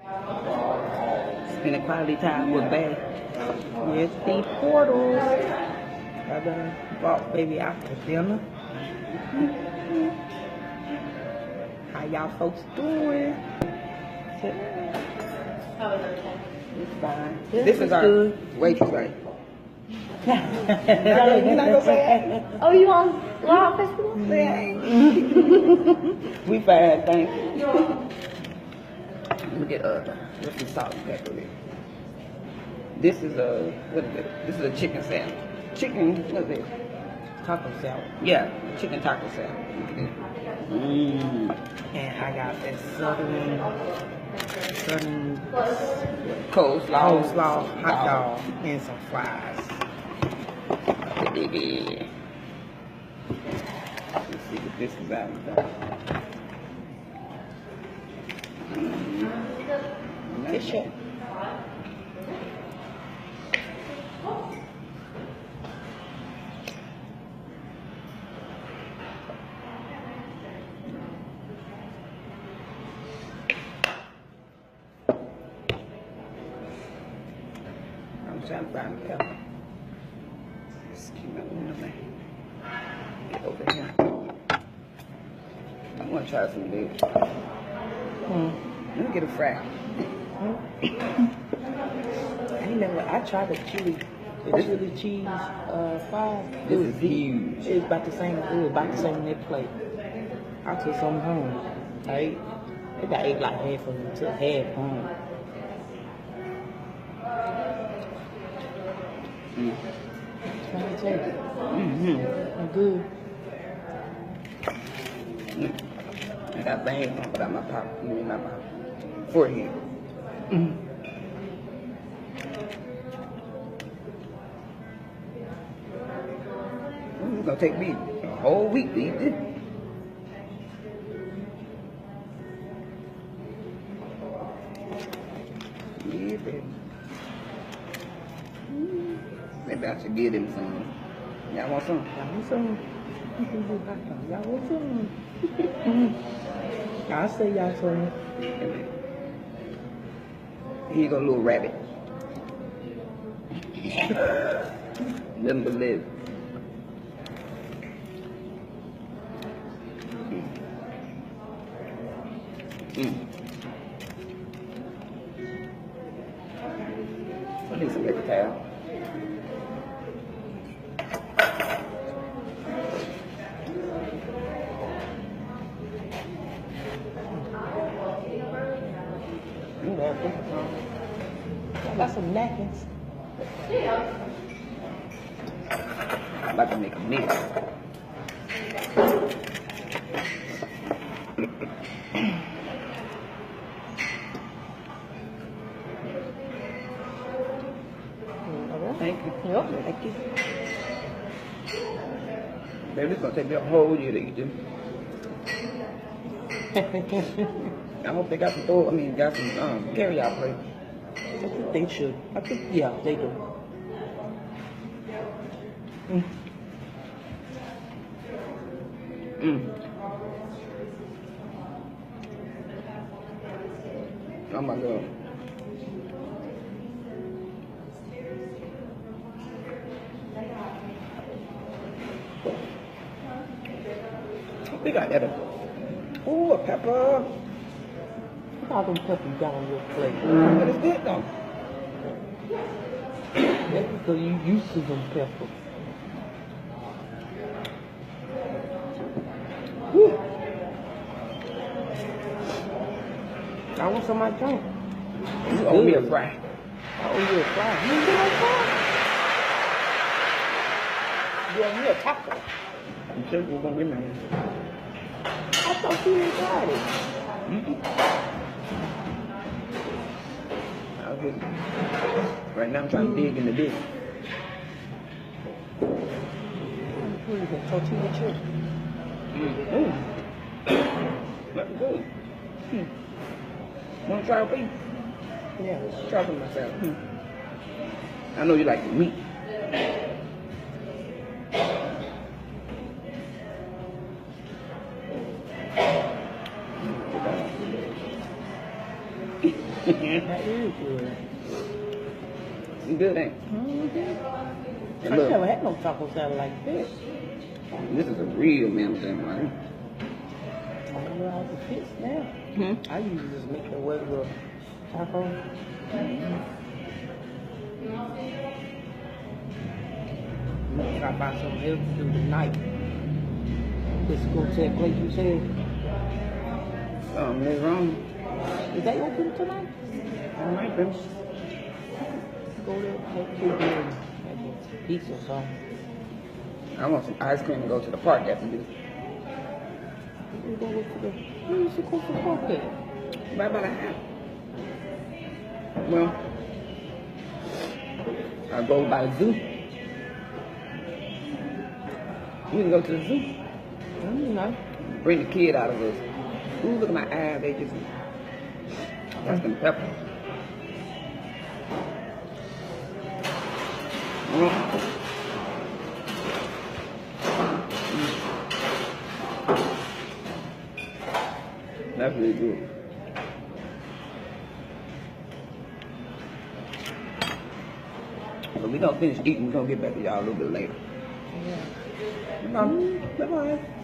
Spending quality time with Bay. Yes, the portals. I done brought baby out for dinner. How y'all folks doing? It's fine. This is our waitress, right? You're not gonna say it? Oh, you on Law Festival? We fine, thank you. Let me get what's the salt and pepper with? This is a what is it? This is a chicken salad. Chicken, what is it? Taco salad. Yeah, chicken taco salad. Look at it. And I got that southern coleslaw, hot dog, and some fries. Let's see what this is about. TASHA. I'm trying to find the pepper. Excuse me, get over here. I want to try some of this. Let me get a fry. I tried the chili cheese fries. This is huge. It was about the same. It was about the same in that plate. I took some home. I ate like half of it. Took half home. Trying to take it. I'm good. I got bangs on without my pop. My forehead. It's gonna take me a whole week to eat this. Yeah, baby. Maybe I should give them some. Y'all want some? Y'all want some? Y'all want some? I say y'all some. Here you go, little rabbit. Nothing but live. I need some paper towel. I got some napkins. I'm about to make a meal. Thank you. Yep. Thank you. Baby, it's gonna take me a whole year to eat them. I hope they got some got some carry-out plates. I think they should. I think, yeah, they do. Oh my God. I think I got it. Ooh, a pepper. Look all them peppers you got on your plate. What is that though? That's because you used to them peppers. Whew. I want some of my drink. You owe me a fry. I owe you a fry. You get no fry? You owe me a taco. You said you were gonna give me one. I thought you didn't got it. I'll get it. Right now I'm trying to dig in the dish. Tortilla chip. Ooh. That's good. Want to try a piece? Yeah. Try for myself. I know you like the meat. That is good. You good, ain't it? Mm-hmm. And I look, never had no taco salad like this. this is a real Memphis, man. I don't know how it fits now. I usually just make a regular taco. Maybe I buy something else to do tonight. Just go to that place you said. Something is wrong. Is they open tonight? All right, then. Go there, take two beers, maybe pizza or something. I want some ice cream to go to the park after this. We go to the, where you should go to the park at? Right by the house. Well, I go by the zoo. You can go to the zoo. You know. Bring the kid out of us. Ooh, look at my eyes. They just, that's them peppers. That's really good. But we gonna finish eating. We're gonna get back to y'all a little bit later. Yeah. Bye-bye.